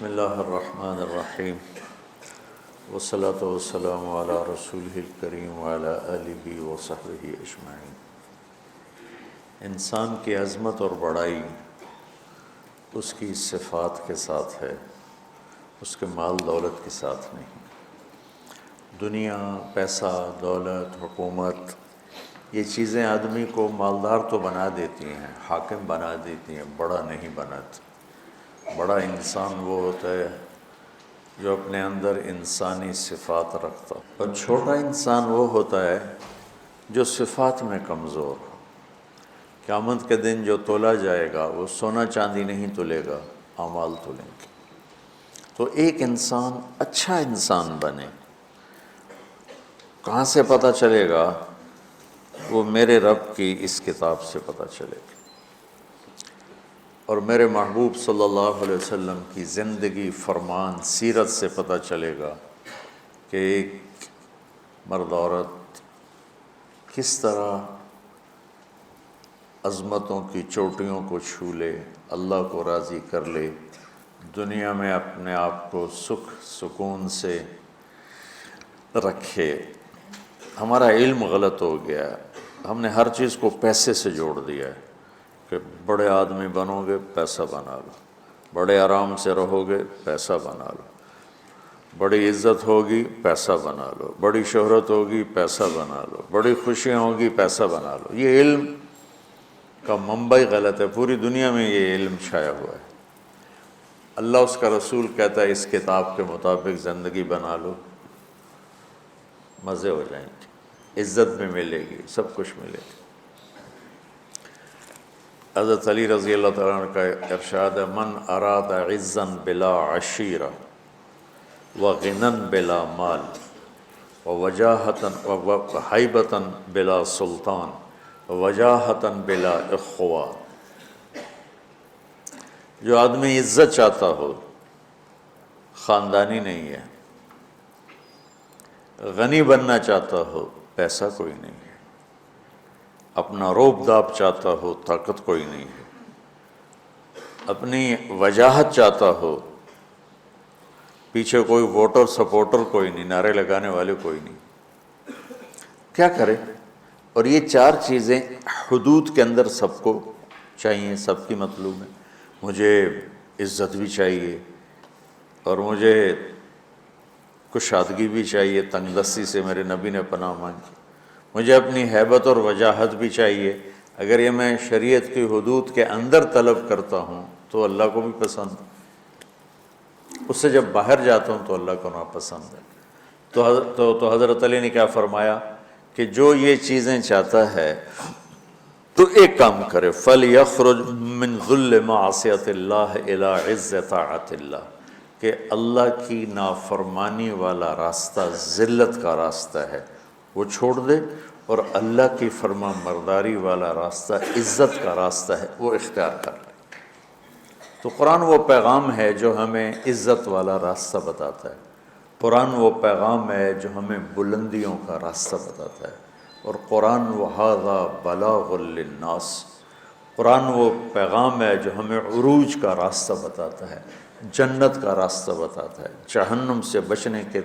بسم اللہ الرحمن الرحیم والصلاة والسلام علی رسولہ الکریم وعلی آلہ وصحبہ اجمعین۔ انسان کی عظمت اور بڑائی اس کی صفات کے ساتھ ہے، اس کے مال دولت کے ساتھ نہیں۔ دنیا، پیسہ، دولت، حکومت، یہ چیزیں آدمی کو مالدار تو بنا دیتی ہیں، حاکم بنا دیتی ہیں، بڑا نہیں بناتی۔ بڑا انسان وہ ہوتا ہے جو اپنے اندر انسانی صفات رکھتا، اور چھوٹا انسان وہ ہوتا ہے جو صفات میں کمزور ہو۔ قیامت کے دن جو تولا جائے گا وہ سونا چاندی نہیں تولے گا، اعمال تولیں گے۔ تو ایک انسان اچھا انسان بنے، کہاں سے پتہ چلے گا؟ وہ میرے رب کی اس کتاب سے پتہ چلے گا، اور میرے محبوب صلی اللہ علیہ وسلم کی زندگی، فرمان، سیرت سے پتہ چلے گا کہ ایک مرد عورت کس طرح عظمتوں کی چوٹیوں کو چھو لے، اللہ کو راضی کر لے، دنیا میں اپنے آپ کو سکھ سکون سے رکھے۔ ہمارا علم غلط ہو گیا ہے، ہم نے ہر چیز کو پیسے سے جوڑ دیا ہے کہ بڑے آدمی بنو گے پیسہ بنا لو، بڑے آرام سے رہو گے پیسہ بنا لو، بڑی عزت ہوگی پیسہ بنا لو، بڑی شہرت ہوگی پیسہ بنا لو، بڑی خوشیاں ہوگی پیسہ بنا لو۔ یہ علم کا منبع غلط ہے، پوری دنیا میں یہ علم چھایا ہوا ہے۔ اللہ، اس کا رسول کہتا ہے اس کتاب کے مطابق زندگی بنا لو، مزے ہو جائیں گے، عزت بھی ملے گی، سب کچھ ملے گا۔ حضرت علی رضی اللہ تعالیٰ عنہ کا ارشاد ہے، من اراد عزا بلا عشیرہ وغنى بلا مال وحیبۃ بلا سلطان وجاہۃ بلا اخوہ۔ جو آدمی عزت چاہتا ہو، خاندانی نہیں ہے، غنی بننا چاہتا ہو، پیسہ کوئی نہیں ہے، اپنا روب داب چاہتا ہو، طاقت کوئی نہیں ہے، اپنی وجاہت چاہتا ہو، پیچھے کوئی ووٹر سپورٹر کوئی نہیں، نعرے لگانے والے کوئی نہیں، کیا کرے؟ اور یہ چار چیزیں حدود کے اندر سب کو چاہیے، سب کی مطلوب ہے۔ مجھے عزت بھی چاہیے، اور مجھے کشادگی بھی چاہیے، تنگ دستی سے میرے نبی نے پناہ مانگی۔ مجھے اپنی ہیبت اور وجاہت بھی چاہیے۔ اگر یہ میں شریعت کی حدود کے اندر طلب کرتا ہوں تو اللہ کو بھی پسند ہے، اس سے جب باہر جاتا ہوں تو اللہ کو ناپسند ہے۔ تو حضرت علی نے کیا فرمایا کہ جو یہ چیزیں چاہتا ہے تو ایک کام کرے، فَلْيَخْرُجْ مِنْ ذُلِّ مَعْصِيَةِ اللَّهِ إِلَىٰ عِزِّ طَاعَةِ اللَّهِ، کہ اللہ کی نافرمانی والا راستہ ذلت کا راستہ ہے، وہ چھوڑ دے، اور اللہ کی فرما برداری والا راستہ عزت کا راستہ ہے، وہ اختیار کر لے۔ تو قرآن وہ پیغام ہے جو ہمیں عزت والا راستہ بتاتا ہے، قرآن وہ پیغام ہے جو ہمیں بلندیوں کا راستہ بتاتا ہے، اور قرآن وَهَذَا بَلَاغٌ لِلنَّاسِ، قرآن وہ پیغام ہے جو ہمیں عروج کا راستہ بتاتا ہے، جنت کا راستہ بتاتا ہے، جہنم سے بچنے کے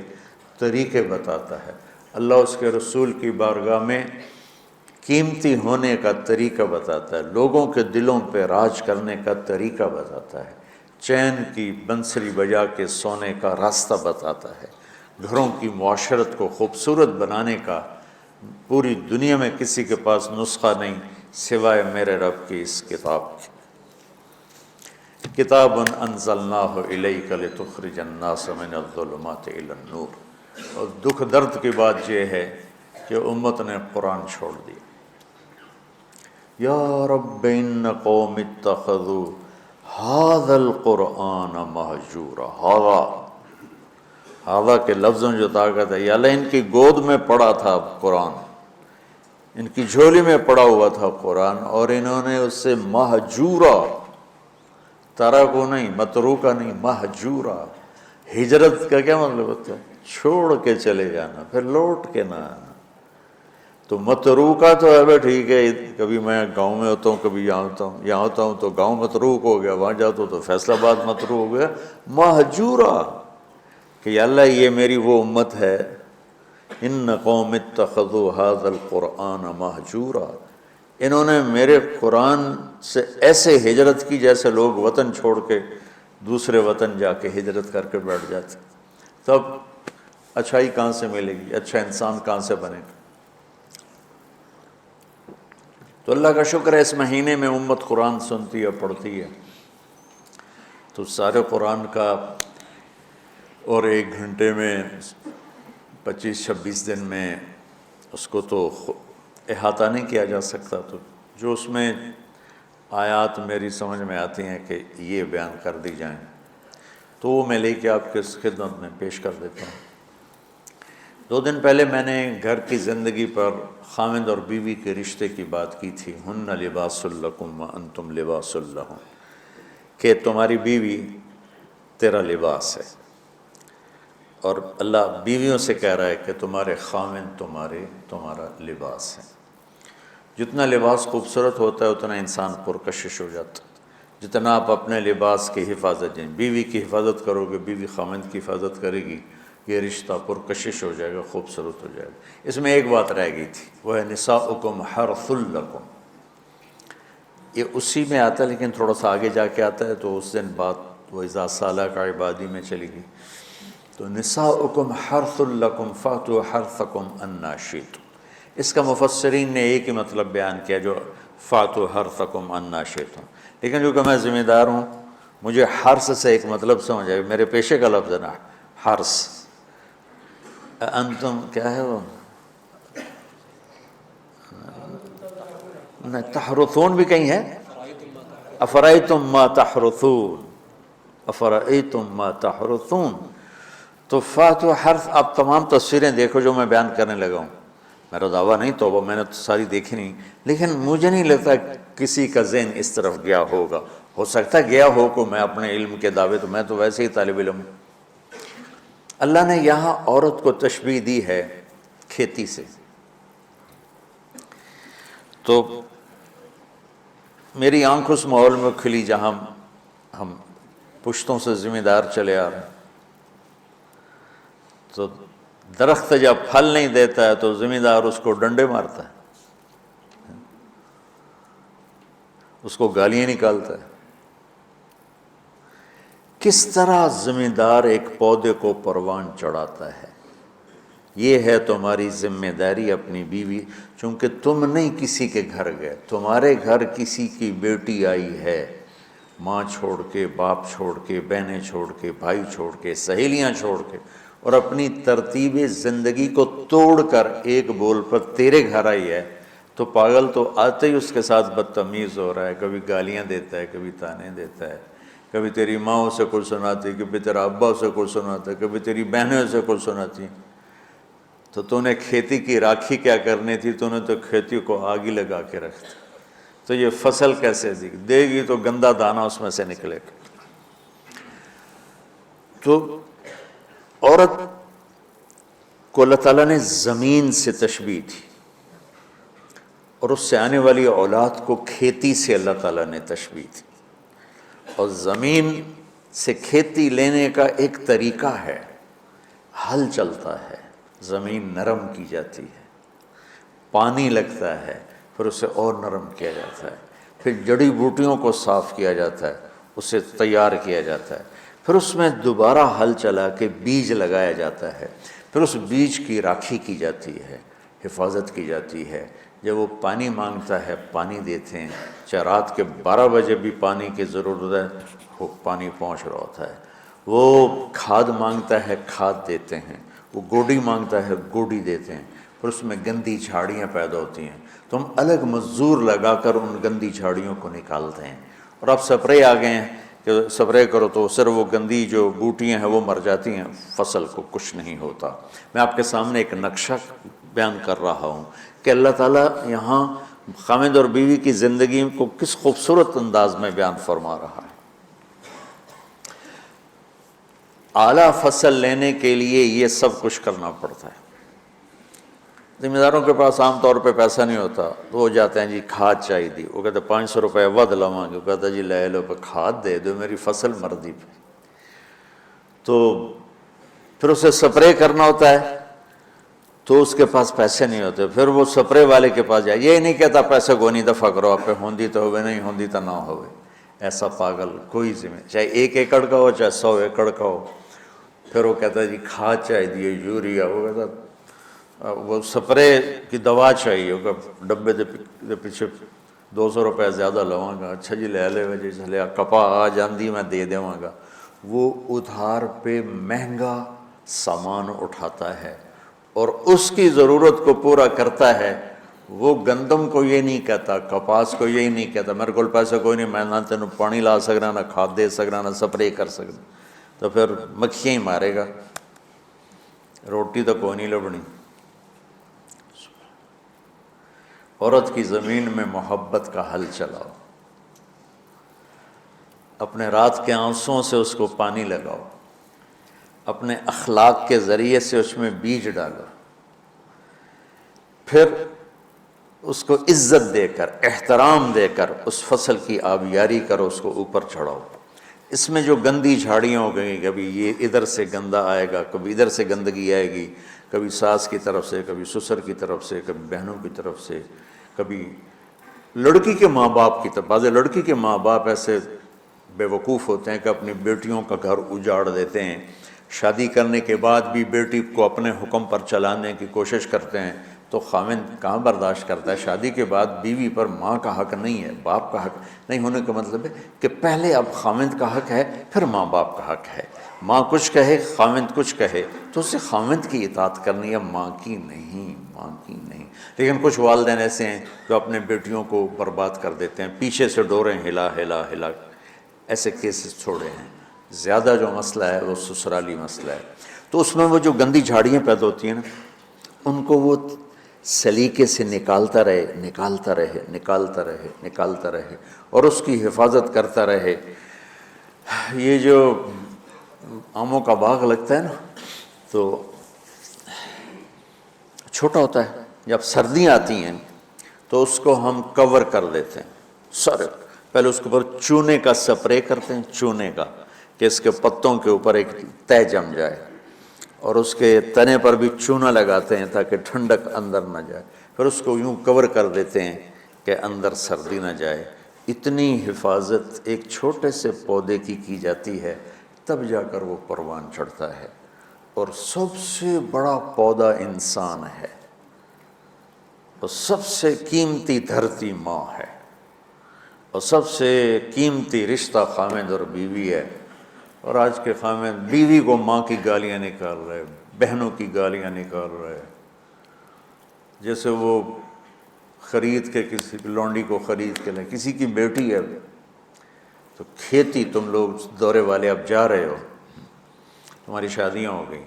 طریقے بتاتا ہے، اللہ اس کے رسول کی بارگاہ میں قیمتی ہونے کا طریقہ بتاتا ہے، لوگوں کے دلوں پہ راج کرنے کا طریقہ بتاتا ہے، چین کی بنسری بجا کے سونے کا راستہ بتاتا ہے، گھروں کی معاشرت کو خوبصورت بنانے کا پوری دنیا میں کسی کے پاس نسخہ نہیں سوائے میرے رب کی اس کتاب کی۔ کتاب انزلناہ الیک لتخرج الناس من الظلمات الی النور۔ اور دکھ درد کی بات یہ ہے کہ امت نے قرآن چھوڑ دیا۔ یا رب ان قوم اتخذوا ھذا القرآن مہجورا۔ ھذا کے لفظوں جو طاقت ہے، یا اللہ ان کی گود میں پڑا تھا قرآن، ان کی جھولی میں پڑا ہوا تھا قرآن، اور انہوں نے اس سے مہجورا، ترکو نہیں، متروکا نہیں، مہجورا۔ ہجرت کا کیا مطلب ہوتا ہے؟ چھوڑ کے چلے جانا، پھر لوٹ کے نہ آنا۔ تو متروکہ تو ہے بھائی ٹھیک ہے، کبھی میں گاؤں میں ہوتا ہوں، کبھی یہاں ہوتا ہوں، یہاں ہوتا ہوں تو گاؤں متروک ہو گیا، وہاں جاتا ہوں تو فیصل آباد متروک ہو گیا، مہجورا، کہ یا اللہ یہ میری وہ امت ہے، ان قوم اتخذوا ھذا القرآن مہجورا، انہوں نے میرے قرآن سے ایسے ہجرت کی جیسے لوگ وطن چھوڑ کے دوسرے وطن جا کے ہجرت کر کے بیٹھ جاتے، تب اچھائی کہاں سے ملے گی، اچھا انسان کہاں سے بنے گا؟ تو اللہ کا شکر ہے اس مہینے میں امت قرآن سنتی ہے، پڑھتی ہے، تو سارے قرآن کا اور 1 گھنٹے میں 25-26 دن میں اس کو تو احاطہ نہیں کیا جا سکتا، تو جو اس میں آیات میری سمجھ میں آتی ہیں کہ یہ بیان کر دی جائیں تو وہ میں لے کے آپ کے خدمت میں پیش کر دیتا ہوں۔ 2 دن پہلے میں نے گھر کی زندگی پر خاوند اور بیوی کے رشتے کی بات کی تھی، ہن لباس لکم وانتم لباس لہن، کہ تمہاری بیوی تیرا لباس ہے، اور اللہ بیویوں سے کہہ رہا ہے کہ تمہارے خاوند تمہارا لباس ہے۔ جتنا لباس خوبصورت ہوتا ہے اتنا انسان پرکشش ہو جاتا ہے، جتنا آپ اپنے لباس کی حفاظت دیں، بیوی کی حفاظت کرو گے، بیوی خاوند کی حفاظت کرے گی، یہ رشتہ پرکشش ہو جائے گا، خوبصورت ہو جائے گا۔ اس میں ایک بات رہ گئی تھی، وہ ہے نساؤکم حرث لکم، یہ اسی میں آتا ہے لیکن تھوڑا سا آگے جا کے آتا ہے، تو اس دن بات وَإِذَا سَأَلَكَ عِبَادِي میں چلی گئی، تو نساؤکم حرث لکم فَأْتُوا حَرْثَكُمْ أَنَّىٰ شِئْتُمْ، اس کا مفسرین نے ایک ہی مطلب بیان کیا جو فَأْتُوا حَرْثَكُمْ أَنَّىٰ شِئْتُمْ، لیکن چونکہ میں ذمہ دار ہوں مجھے حرث سے ایک مطلب سمجھ آئے، میرے پیشے کا لفظ ہے نا حرث، انتم کیا ہے وہ تحرثون بھی کہیں ہے، افرأیتم ما تحرثون، افرأیتم ما تحرثون، تو فاتو حرف، آپ تمام تصویریں دیکھو جو میں بیان کرنے لگا ہوں، میرا دعویٰ نہیں، توبہ میں نے تو ساری دیکھی نہیں، لیکن مجھے نہیں لگتا کسی کا ذہن اس طرف گیا ہوگا، ہو سکتا گیا ہو کو، میں اپنے علم کے دعوے، تو میں تو ویسے ہی طالب علم ہوں۔ اللہ نے یہاں عورت کو تشبیہ دی ہے کھیتی سے، تو میری آنکھ اس ماحول میں کھلی جہاں ہم پشتوں سے ذمہ دار چلے آ رہے ہیں، تو درخت جب پھل نہیں دیتا ہے تو ذمہ دار اس کو ڈنڈے مارتا ہے، اس کو گالیاں نکالتا ہے۔ کس طرح ذمہ دار ایک پودے کو پروان چڑھاتا ہے، یہ ہے تمہاری ذمہ داری اپنی بیوی، چونکہ تم نہیں کسی کے گھر گئے، تمہارے گھر کسی کی بیٹی آئی ہے، ماں چھوڑ کے، باپ چھوڑ کے، بہنیں چھوڑ کے، بھائی چھوڑ کے، سہیلیاں چھوڑ کے، اور اپنی ترتیب زندگی کو توڑ کر ایک بول پر تیرے گھر آئی ہے، تو پاگل تو آتے ہی اس کے ساتھ بدتمیز ہو رہا ہے، کبھی گالیاں دیتا ہے، کبھی تانے دیتا ہے، کبھی تیری ماں اسے کچھ سناتی، کبھی تیرا ابا اسے کچھ سناتا ہے، کبھی تیری بہنیں اسے کچھ سناتی ہیں، تو نے کھیتی کی راکھی کیا کرنی تھی، تو نے تو کھیتی کو آگ ہی لگا کے رکھ دی، تو یہ فصل کیسے دے گی، تو گندا دانہ اس میں سے نکلے گا۔ تو عورت کو اللہ تعالیٰ نے زمین سے تشبیہ دی، اور اس سے آنے والی اولاد کو کھیتی سے اللہ تعالیٰ نے تشبیہ دی، اور زمین سے کھیتی لینے کا ایک طریقہ ہے، ہل چلتا ہے، زمین نرم کی جاتی ہے، پانی لگتا ہے، پھر اسے اور نرم کیا جاتا ہے، پھر جڑی بوٹیوں کو صاف کیا جاتا ہے، اسے تیار کیا جاتا ہے، پھر اس میں دوبارہ ہل چلا کے بیج لگایا جاتا ہے، پھر اس بیج کی راکھی کی جاتی ہے، حفاظت کی جاتی ہے، جب وہ پانی مانگتا ہے پانی دیتے ہیں، چاہے رات کے 12 بجے بھی پانی کی ضرورت ہے، وہ پانی پہنچ رہا ہوتا ہے، وہ کھاد مانگتا ہے کھاد دیتے ہیں، وہ گوڈی مانگتا ہے گوڈی دیتے ہیں، پھر اس میں گندی جھاڑیاں پیدا ہوتی ہیں، تو ہم الگ مزدور لگا کر ان گندی جھاڑیوں کو نکالتے ہیں، اور اب سپرے آ گئے ہیں کہ سپرے کرو تو صرف وہ گندی جو بوٹیاں ہیں وہ مر جاتی ہیں، فصل کو کچھ نہیں ہوتا۔ میں آپ کے سامنے ایک نقشہ بیان کر رہا ہوں کہ اللہ تعالیٰ یہاں خاوند اور بیوی کی زندگی کو کس خوبصورت انداز میں بیان فرما رہا ہے۔ اعلیٰ فصل لینے کے لیے یہ سب کچھ کرنا پڑتا ہے، ذمہ داروں کے پاس عام طور پہ پیسہ نہیں ہوتا تو وہ جاتے ہیں جی کھاد چاہیے دی، وہ کہتے 500 روپے ود لواں گے، وہ کہتا جی لے لو پہ کھاد دے دو میری فصل مردی پہ، تو پھر اسے سپرے کرنا ہوتا ہے تو اس کے پاس پیسے نہیں ہوتے، پھر وہ سپرے والے کے پاس جائے، یہ نہیں کہتا پیسے گونی دفعہ کرو آپ پہ ہوندی تو ہوئے نہیں ہوندی تو نہ ہوئے، ایسا پاگل کوئی ذمہ، چاہے 1 ایکڑ کا ہو چاہے 100 ایکڑ کا ہو، پھر وہ کہتا ہے جی کھاد چاہیے دیے یوریا، وہ کہتا وہ سپرے کی دوا چاہیے، وہ ڈبے دے پیچھے 200 روپے زیادہ لواں گا، اچھا جی لے لے جی چلے کپا آ جاندی میں دے دیواں گا، وہ ادھار پہ مہنگا سامان اٹھاتا ہے اور اس کی ضرورت کو پورا کرتا ہے۔ وہ گندم کو یہ نہیں کہتا، کپاس کو یہی نہیں کہتا میرے کو پیسے کوئی نہیں، میں نہ تینوں پانی لا سکنا، نہ کھاد دے سکنا، نہ سپرے کر سکنا، تو پھر مکھیاں ہی مارے گا، روٹی تو کوئی نہیں لبنی۔ عورت کی زمین میں محبت کا حل چلاؤ، اپنے رات کے آنسوؤں سے اس کو پانی لگاؤ، اپنے اخلاق کے ذریعے سے اس میں بیج ڈالو، پھر اس کو عزت دے کر احترام دے کر اس فصل کی آبیاری کرو، اس کو اوپر چڑھاؤ۔ اس میں جو گندی جھاڑیاں ہو گئیں، کبھی یہ ادھر سے گندا آئے گا، کبھی ادھر سے گندگی آئے گی، کبھی ساس کی طرف سے، کبھی سسر کی طرف سے، کبھی بہنوں کی طرف سے، کبھی لڑکی کے ماں باپ کی طرف۔ بعض لڑکی کے ماں باپ ایسے بے وقوف ہوتے ہیں کہ اپنی بیٹیوں کا گھر اجاڑ دیتے ہیں، شادی کرنے کے بعد بھی بیٹی کو اپنے حکم پر چلانے کی کوشش کرتے ہیں، تو خاوند کہاں برداشت کرتا ہے؟ شادی کے بعد بیوی پر ماں کا حق نہیں ہے، باپ کا حق نہیں ہونے کا مطلب ہے کہ پہلے اب خاوند کا حق ہے، پھر ماں باپ کا حق ہے۔ ماں کچھ کہے، خاوند کچھ کہے تو اسے خاوند کی اطاعت کرنی ہے، ماں کی نہیں، ماں کی نہیں۔ لیکن کچھ والدین ایسے ہیں جو اپنے بیٹیوں کو برباد کر دیتے ہیں، پیچھے سے ڈوریں ہلا ہلا ہلا، ایسے کیسز چھوڑے ہیں۔ زیادہ جو مسئلہ ہے وہ سسرالی مسئلہ ہے، تو اس میں وہ جو گندی جھاڑیاں پیدا ہوتی ہیں نا، ان کو وہ سلیقے سے نکالتا رہے، نکالتا رہے، نکالتا رہے، نکالتا رہے، اور اس کی حفاظت کرتا رہے۔ یہ جو آموں کا باغ لگتا ہے نا، تو چھوٹا ہوتا ہے، جب سردیاں آتی ہیں تو اس کو ہم کور کر دیتے ہیں، سارے پہلے اس کے اوپر چونے کا سپرے کرتے ہیں، چونے کا، کہ اس کے پتوں کے اوپر ایک تہ جم جائے، اور اس کے تنے پر بھی چونا لگاتے ہیں تاکہ ٹھنڈک اندر نہ جائے، پھر اس کو یوں کور کر دیتے ہیں کہ اندر سردی نہ جائے۔ اتنی حفاظت ایک چھوٹے سے پودے کی جاتی ہے، تب جا کر وہ پروان چڑھتا ہے۔ اور سب سے بڑا پودا انسان ہے، اور سب سے قیمتی دھرتی ماں ہے، اور سب سے قیمتی رشتہ خاوند اور بیوی ہے۔ اور آج کے خاوند بیوی کو ماں کی گالیاں نکال رہے، بہنوں کی گالیاں نکال رہے، جیسے وہ خرید کے کسی لونڈی کو خرید کے لیں، کسی کی بیٹی ہے تو کھیتی، تم لوگ دورے والے اب جا رہے ہو، تمہاری شادیاں ہو گئیں،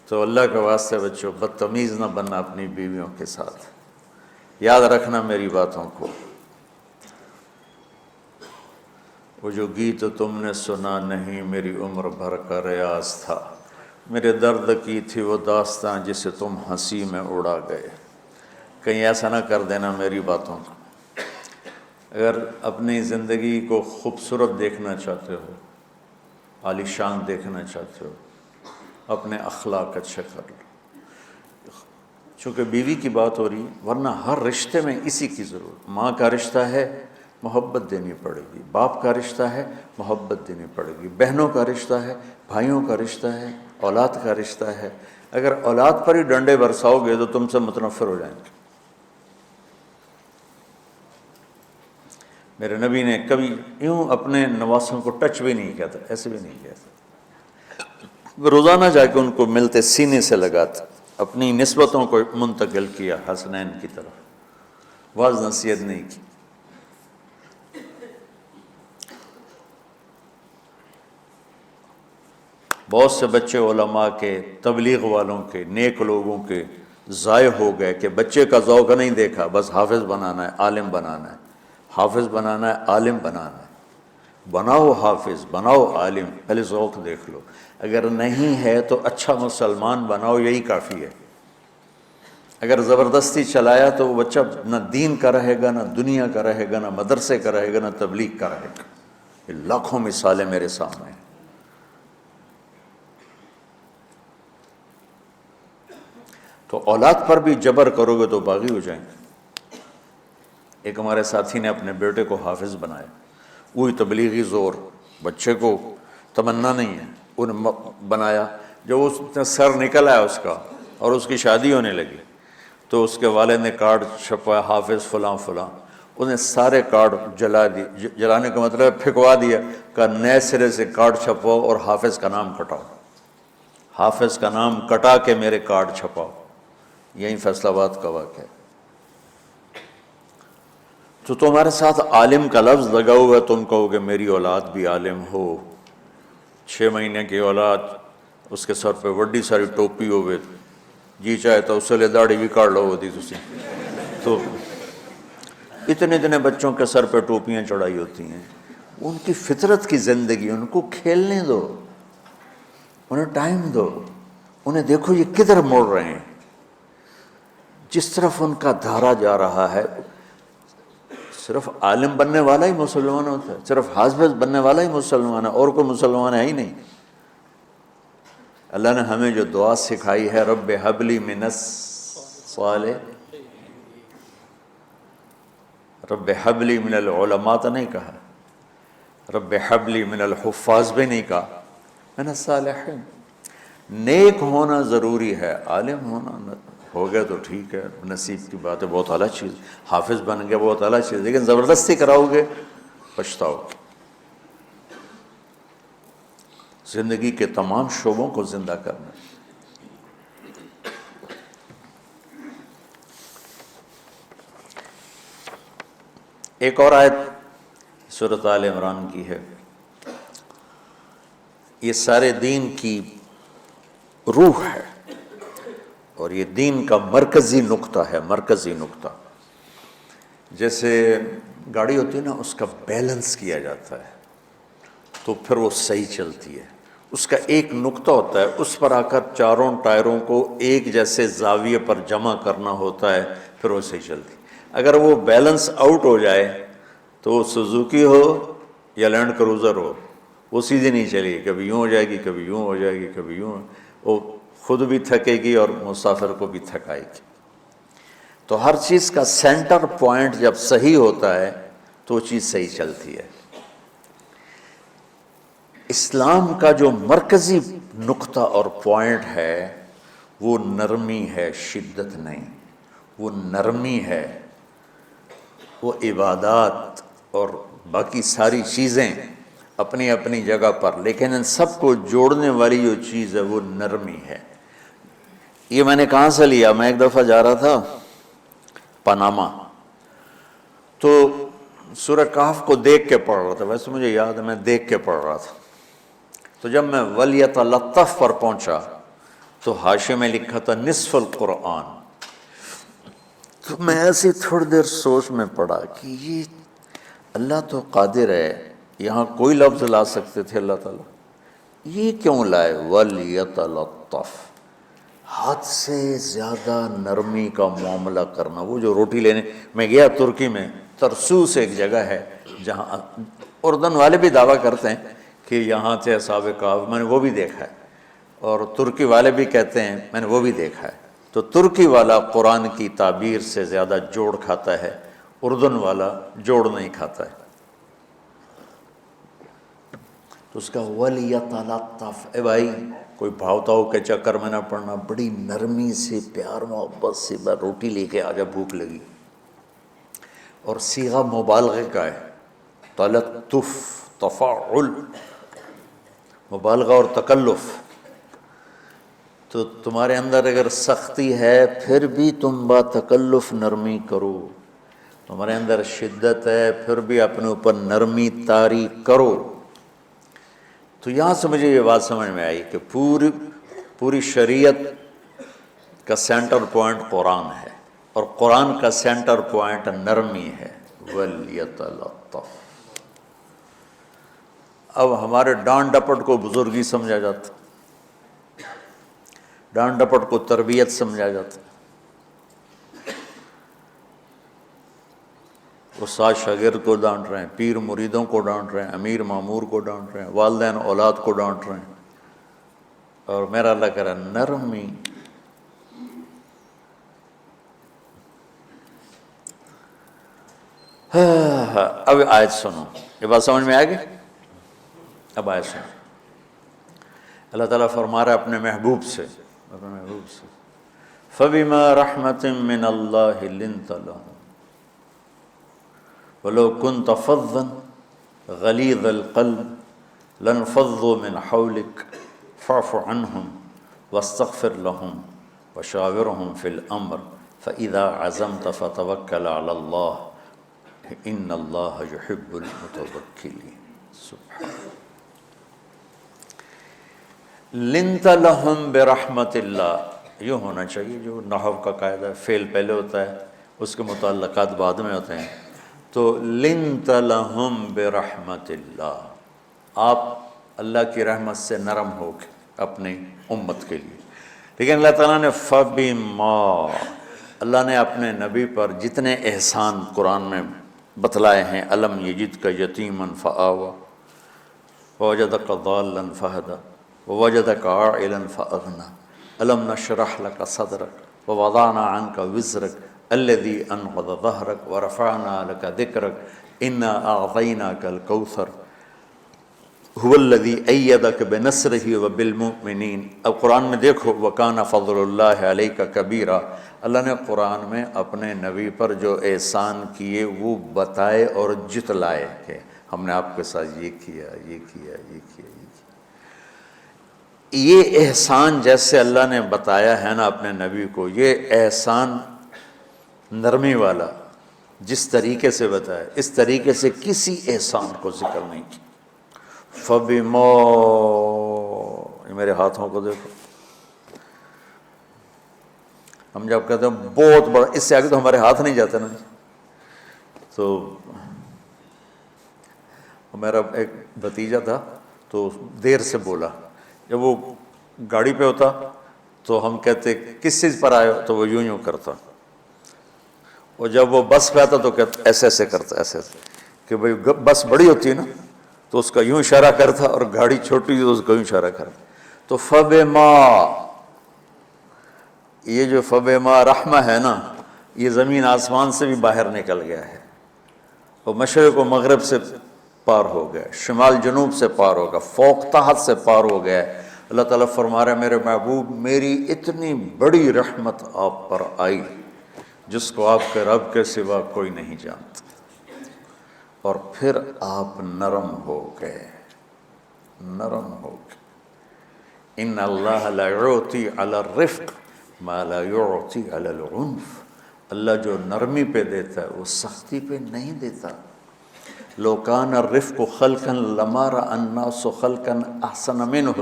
تو اللہ کے واسطے بچوں بدتمیز نہ بننا اپنی بیویوں کے ساتھ، یاد رکھنا میری باتوں کو۔ وہ جو گیت تم نے سنا نہیں میری عمر بھر کا ریاض تھا، میرے درد کی تھی وہ داستاں جسے تم ہنسی میں اڑا گئے۔ کہیں ایسا نہ کر دینا میری باتوں کو۔ اگر اپنی زندگی کو خوبصورت دیکھنا چاہتے ہو، عالی شان دیکھنا چاہتے ہو، اپنے اخلاق اچھے کر لو۔ چونکہ بیوی کی بات ہو رہی ہے، ورنہ ہر رشتے میں اسی کی ضرورت۔ ماں کا رشتہ ہے، محبت دینی پڑے گی، باپ کا رشتہ ہے، محبت دینی پڑے گی، بہنوں کا رشتہ ہے، بھائیوں کا رشتہ ہے، اولاد کا رشتہ ہے۔ اگر اولاد پر ہی ڈنڈے برساؤ گے تو تم سے متنفر ہو جائیں گے۔ میرے نبی نے کبھی یوں اپنے نواسوں کو ٹچ بھی نہیں کیا تھا، ایسے بھی نہیں کیا تھا، روزانہ جا کے ان کو ملتے، سینے سے لگاتے، اپنی نسبتوں کو منتقل کیا حسنین کی طرف، واعظ نصیحت نہیں کی۔ بہت سے بچے علماء کے، تبلیغ والوں کے، نیک لوگوں کے ضائع ہو گئے کہ بچے کا ذوق نہیں دیکھا، بس حافظ بنانا ہے، عالم بنانا ہے، حافظ بنانا ہے، عالم بنانا ہے۔ بناؤ حافظ، بناؤ عالم، پہلے ذوق دیکھ لو، اگر نہیں ہے تو اچھا مسلمان بناؤ، یہی کافی ہے۔ اگر زبردستی چلایا تو وہ بچہ نہ دین کا رہے گا، نہ دنیا کا رہے گا، نہ مدرسے کا رہے گا، نہ تبلیغ کا رہے گا۔ یہ لاکھوں مثالیں میرے سامنے ہیں۔ تو اولاد پر بھی جبر کرو گے تو باغی ہو جائیں گے۔ ایک ہمارے ساتھی نے اپنے بیٹے کو حافظ بنایا، وہی تبلیغی زور، بچے کو تمنا نہیں ہے، انہیں بنایا۔ جب اس نے سر نکل آیا اس کا اور اس کی شادی ہونے لگی تو اس کے والد نے کارڈ چھپوایا، حافظ فلاں فلاں، اس نے سارے کارڈ جلا دیے۔ جلانے کا مطلب ہے پھینکوا دیا، کہ نئے سرے سے کارڈ چھپواؤ اور حافظ کا نام کٹاؤ، حافظ کا نام کٹا کے میرے کارڈ چھپاؤ۔ یہی فیصل آباد کا واقعہ ہے۔ تو تمہارے ساتھ عالم کا لفظ لگا ہوا ہے، تم کہو گے میری اولاد بھی عالم ہو۔ 6 مہینے کی اولاد، اس کے سر پہ بڑی ساری ٹوپی ہوئے، جی چاہے تو اس سے داڑھی بھی کاٹ لو ہوتی تسی۔ تو اتنے بچوں کے سر پہ ٹوپیاں چڑھائی ہوتی ہیں۔ ان کی فطرت کی زندگی، ان کو کھیلنے دو، انہیں ٹائم دو، انہیں دیکھو یہ کدھر موڑ رہے ہیں، جس طرف ان کا دھارا جا رہا ہے۔ صرف عالم بننے والا ہی مسلمان ہوتا ہے، صرف حافظ بننے والا ہی مسلمان ہے، اور کوئی مسلمان ہے ہی نہیں۔ اللہ نے ہمیں جو دعا سکھائی ہے، رب ہب لی من الصالح، رب حب لی من العلماء تو نہیں کہا، رب حب لی من الحفاظ بھی نہیں کہا، من الصالحین۔ نیک ہونا ضروری ہے، عالم ہونا ہو گیا تو ٹھیک ہے، نصیب کی بات ہے، بہت اعلیٰ چیز، حافظ بن گیا بہت اعلیٰ چیز، لیکن زبردستی کراؤ گے پچھتاؤ گے۔ زندگی کے تمام شعبوں کو زندہ کرنا۔ ایک اور آیت سورۃ آل عمران کی ہے، یہ سارے دین کی روح ہے، اور یہ دین کا مرکزی نقطہ ہے، مرکزی نقطہ۔ جیسے گاڑی ہوتی ہے نا، اس کا بیلنس کیا جاتا ہے تو پھر وہ صحیح چلتی ہے۔ اس کا ایک نقطہ ہوتا ہے، اس پر آ کر چاروں ٹائروں کو ایک جیسے زاویے پر جمع کرنا ہوتا ہے، پھر وہ صحیح چلتی ہے۔ اگر وہ بیلنس آؤٹ ہو جائے تو سوزوکی ہو یا لینڈ کروزر ہو، وہ سیدھی نہیں چلے گی، کبھی یوں ہو جائے گی، کبھی یوں ہو جائے گی، کبھی یوں، وہ خود بھی تھکے گی اور مسافر کو بھی تھکائے گی۔ تو ہر چیز کا سینٹر پوائنٹ جب صحیح ہوتا ہے تو وہ چیز صحیح چلتی ہے۔ اسلام کا جو مرکزی نقطہ اور پوائنٹ ہے وہ نرمی ہے، شدت نہیں، وہ نرمی ہے، وہ عبادات اور باقی ساری چیزیں اپنی اپنی جگہ پر، لیکن ان سب کو جوڑنے والی جو چیز ہے وہ نرمی ہے۔ یہ میں نے کہاں سے لیا؟ میں ایک دفعہ جا رہا تھا پاناما، تو سورہ کہف کو دیکھ کے پڑھ رہا تھا، ویسے مجھے یاد ہے میں دیکھ کے پڑھ رہا تھا۔ تو جب میں وَلْيَتَلَطَّفْ پر پہنچا تو حاشیے میں لکھا تھا نصف القرآن۔ تو میں ایسی تھوڑی دیر سوچ میں پڑا کہ یہ اللہ تو قادر ہے، یہاں کوئی لفظ لا سکتے تھے اللہ تعالیٰ، یہ کیوں لائے وَلْيَتَلَطَّفْ؟ حد سے زیادہ نرمی کا معاملہ کرنا۔ وہ جو روٹی لینے میں گیا ترکی میں، ترسوس ایک جگہ ہے جہاں اردن والے بھی دعویٰ کرتے ہیں کہ یہاں تھے اصحاب کہف، میں نے وہ بھی دیکھا ہے، اور ترکی والے بھی کہتے ہیں میں نے وہ بھی دیکھا ہے۔ تو ترکی والا قرآن کی تعبیر سے زیادہ جوڑ کھاتا ہے، اردن والا جوڑ نہیں کھاتا ہے۔ تو اس کا وَلْيَتَلَطَّفْ، اے بھائی کوئی بھاؤتاؤ کے چکر میں نہ پڑنا، بڑی نرمی سے پیار محبت سے بس روٹی لے کے آجا، بھوک لگی۔ اور صیغہ مبالغے کا ہے، تلطف، تفاعل، مبالغہ اور تکلف۔ تو تمہارے اندر اگر سختی ہے پھر بھی تم با تکلف نرمی کرو، تمہارے اندر شدت ہے پھر بھی اپنے اوپر نرمی طاری کرو۔ تو یہاں سے مجھے یہ بات سمجھ میں آئی کہ پوری شریعت کا سینٹر پوائنٹ قرآن ہے، اور قرآن کا سینٹر پوائنٹ نرمی ہے، وَلْيَتَلَطَّفْ۔ اب ہمارے ڈانٹ ڈپٹ کو بزرگی سمجھا جاتا، ڈانٹ ڈپٹ کو تربیت سمجھا جاتا، استاد شاگرد کو ڈانٹ رہے ہیں، پیر مریدوں کو ڈانٹ رہے ہیں، امیر مامور کو ڈانٹ رہے ہیں، والدین اولاد کو ڈانٹ رہے ہیں، اور میرا اللہ کہہ رہا ہے نرمی. اب آیت سنو، یہ بات سمجھ میں آ گئی؟ اب آیت سنو. اللہ تعالیٰ فرما رہا ہے اپنے محبوب سے، فَبِمَا رَحْمَةٍ مِّنَ اللَّهِ لِنْتَ لَهُمْ وَلَوْ كُنْتَ فَظًّا غَلِيظَ الْقَلْبِ لَانفَضُّوا مِنْ حَوْلِكَ فَاعْفُ عَنْهُمْ وَاسْتَغْفِرْ لَهُمْ وَشَاوِرْهُمْ فِي الْأَمْرِ فَإِذَا عَزَمْتَ فَتَوَكَّلْ عَلَى اللَّهِ إِنَّ اللَّهَ يُحِبُّ الْمُتَوَكِّلِينَ. سبحان لنت لہم برحمت اللہ، یوں ہونا چاہیے جو نحو کا قاعدہ ہے، فعل پہلے ہوتا ہے اس کے متعلقات بعد میں ہوتے ہیں. تو لنت لہم برحمت اللہ، آپ اللہ کی رحمت سے نرم ہو کے اپنی امت کے لیے. لیکن اللہ تعالیٰ نے فبما، اللہ نے اپنے نبی پر جتنے احسان قرآن میں بتلائے ہیں، الم یجدک یتیما فآویٰ ووجدک ضالا فہدیٰ ووجدک عائلا فأغنیٰ الم نشرح لک صدرک ووضعنا عنک وزرک الذی انقض ظہرک ورفعنا لک ذکرک انا اعطیناک الکوثر هو الذی ایدک بنصرہ وبالمؤمنین. اب قرآن میں دیکھو وکان فضل اللہ علیک کبیرا، اللہ نے قرآن میں اپنے نبی پر جو احسان کیے وہ بتائے اور جتلائے کہ ہم نے آپ کے ساتھ یہ کیا، یہ کیا، یہ کیا، یہ کیا. یہ احسان جیسے اللہ نے بتایا ہے نا اپنے نبی کو، یہ احسان نرمی والا جس طریقے سے بتایا، اس طریقے سے کسی احسان کو ذکر نہیں کیا. فَبِمَا، یہ میرے ہاتھوں کو دیکھو، ہم جب کہتے ہیں بہت بڑا، اس سے آگے تو ہمارے ہاتھ نہیں جاتے نا. تو میرا ایک بھتیجا تھا تو دیر سے بولا، جب وہ گاڑی پہ ہوتا تو ہم کہتے کس چیز پر آئے ہو، تو وہ یوں یوں کرتا، اور جب وہ بس پہ آتا تو کہتا ایسے ایسے کرتا، ایسے ایسے، کہ بھئی بس بڑی ہوتی ہے نا تو اس کا یوں اشارہ کرتا، اور گاڑی چھوٹی تو اس کا یوں اشارہ کرتا. تو فبما، یہ جو فبما رحمہ ہے نا، یہ زمین آسمان سے بھی باہر نکل گیا ہے، اور مشرق و مغرب سے پار ہو گیا، شمال جنوب سے پار ہوگا، فوق تحت سے پار ہو گیا. اللہ تعالیٰ فرما رہا ہے میرے محبوب میری اتنی بڑی رحمت آپ پر آئی جس کو آپ کے رب کے سوا کوئی نہیں جانتا، اور پھر آپ نرم ہو گئے، نرم ہو گئے. ان اللہ لا یعطی علی الرفق ما لا یعطی علی العنف، اللہ جو نرمی پہ دیتا ہے وہ سختی پہ نہیں دیتا. لو کان الرفق خلقا لما رأى الناس خلقا احسن منه،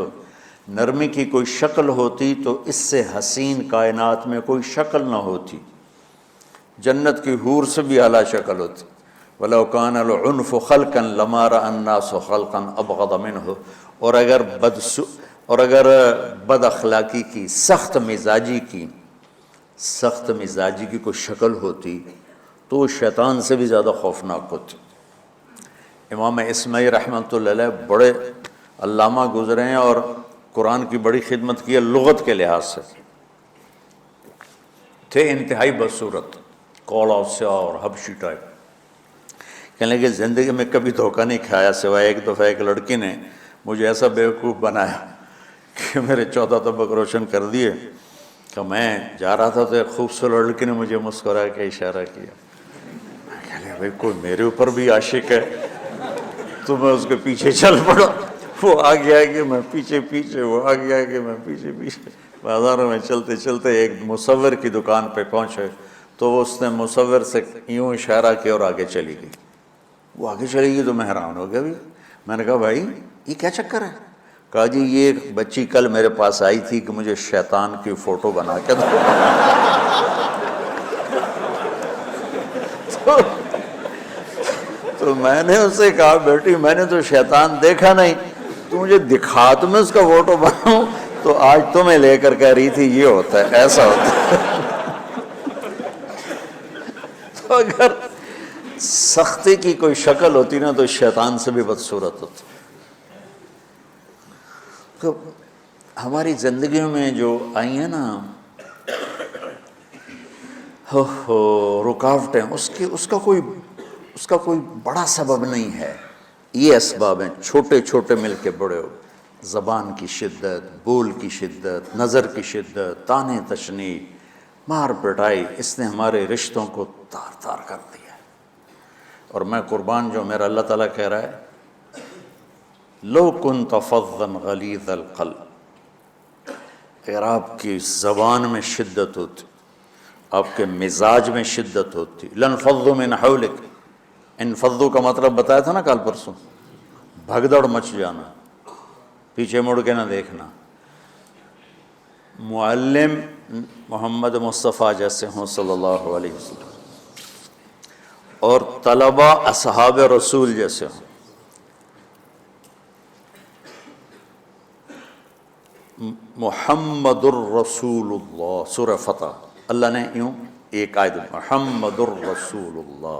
نرمی کی کوئی شکل ہوتی تو اس سے حسین کائنات میں کوئی شکل نہ ہوتی، جنت کی حور سے بھی اعلیٰ شکل ہوتی. وَلَوْ كَانَ الْعُنْفُ خَلْقًا لَمَا رَأَى النَّاسُ خَلْقًا أَبْغَضَ مِنْهُ. اور اگر بد اخلاقی کی، سخت مزاجی کی کوئی شکل ہوتی تو وہ شیطان سے بھی زیادہ خوفناک ہوتی. امام اسماعیل رحمۃ اللہ علیہ بڑے علامہ گزرے ہیں اور قرآن کی بڑی خدمت کی ہے، لغت کے لحاظ سے تھے انتہائی بدصورت، کوڑا سیاہ اور حبشی ٹائپ. کہنے لگے زندگی میں کبھی دھوکہ نہیں کھایا سوائے ایک دفعہ ایک لڑکی نے مجھے ایسا بیوقوف بنایا کہ میرے 14 طبق روشن کر دیے کہ میں جا رہا تھا تو ایک خوبصورت لڑکی نے مجھے مسکرا کے اشارہ کیا. میں کہہ لیا بھائی کوئی میرے اوپر بھی عاشق ہے، تو میں اس کے پیچھے چل پڑا، وہ آگے آگے میں پیچھے پیچھے، وہ آگے آگے میں پیچھے پیچھے. بازاروں میں چلتے چلتے ایک مصور کی دکان پہ پہنچے تو اس نے مصور سے یوں اشارہ کیا اور آگے چلی گئی. وہ آگے چلی گئی تو میں حیران ہو گیا. بھی میں نے کہا بھائی یہ کیا چکر ہے؟ کہا جی یہ ایک بچی کل میرے پاس آئی تھی کہ مجھے شیطان کی فوٹو بنا کے دو. تو میں نے اس سے کہا بیٹی میں نے تو شیطان دیکھا نہیں، تو مجھے دکھا تو میں اس کا فوٹو بناؤں. تو آج تمہیں لے کر کہہ رہی تھی یہ ہوتا ہے، ایسا ہوتا ہے. تو اگر سختی کی کوئی شکل ہوتی نا تو شیطان سے بھی بدصورت ہوتی. تو ہماری زندگیوں میں جو آئی ہیں نا رکاوٹیں، اس کا کوئی بڑا سبب نہیں ہے. یہ اسباب ہیں چھوٹے چھوٹے مل کے بڑے ہو. زبان کی شدت، بول کی شدت، نظر کی شدت، طعنے تشنیع، مار پٹائی، اس نے ہمارے رشتوں کو تار تار کر دیا. اور میں قربان جو میرا اللہ تعالیٰ کہہ رہا ہے لو کنت فظا غلیظ القلب، اگر آپ کی زبان میں شدت ہوتی، آپ کے مزاج میں شدت ہوتی، لانفضوا من حولک. انفضوا کا مطلب بتایا تھا نا کل پرسوں، بھگدڑ مچ جانا، پیچھے مڑ کے نہ دیکھنا. معلم محمد مصطفیٰ جیسے ہوں صلی اللہ علیہ وسلم، اور طلبہ اصحاب رسول جیسے ہوں. محمد الرسول اللہ، سورہ فتح اللہ نے یوں ایک آیت محمد الرسول اللہ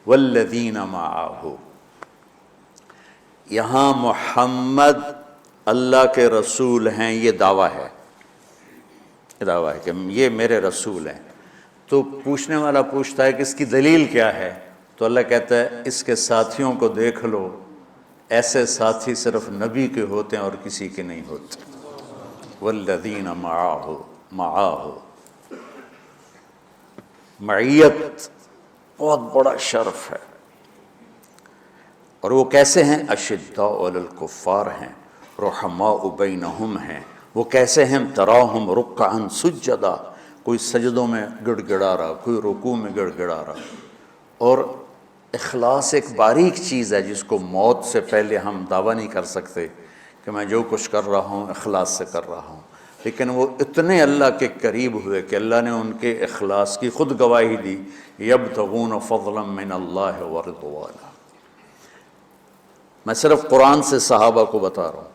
والذین معہ. یہاں محمد اللہ کے رسول ہیں، یہ دعویٰ ہے، کہ یہ میرے رسول ہیں. تو پوچھنے والا پوچھتا ہے کہ اس کی دلیل کیا ہے؟ تو اللہ کہتا ہے اس کے ساتھیوں کو دیکھ لو، ایسے ساتھی صرف نبی کے ہوتے ہیں اور کسی کے نہیں ہوتے. والذین معاہ، معیت بہت بڑا شرف ہے. اور وہ کیسے ہیں؟ اشداء علی الکفار ہیں، رحماء بینہم ہیں. وہ کیسے ہیں؟ تراہم رکعا سجدا، کوئی سجدوں میں گڑ گڑا رہا، کوئی رکوع میں گڑ گڑا رہا. اور اخلاص ایک باریک چیز ہے جس کو موت سے پہلے ہم دعویٰ نہیں کر سکتے کہ میں جو کچھ کر رہا ہوں اخلاص سے کر رہا ہوں. لیکن وہ اتنے اللہ کے قریب ہوئے کہ اللہ نے ان کے اخلاص کی خود گواہی دی. یبتغون فضلا من اللہ ورضوانا. میں صرف قرآن سے صحابہ کو بتا رہا ہوں.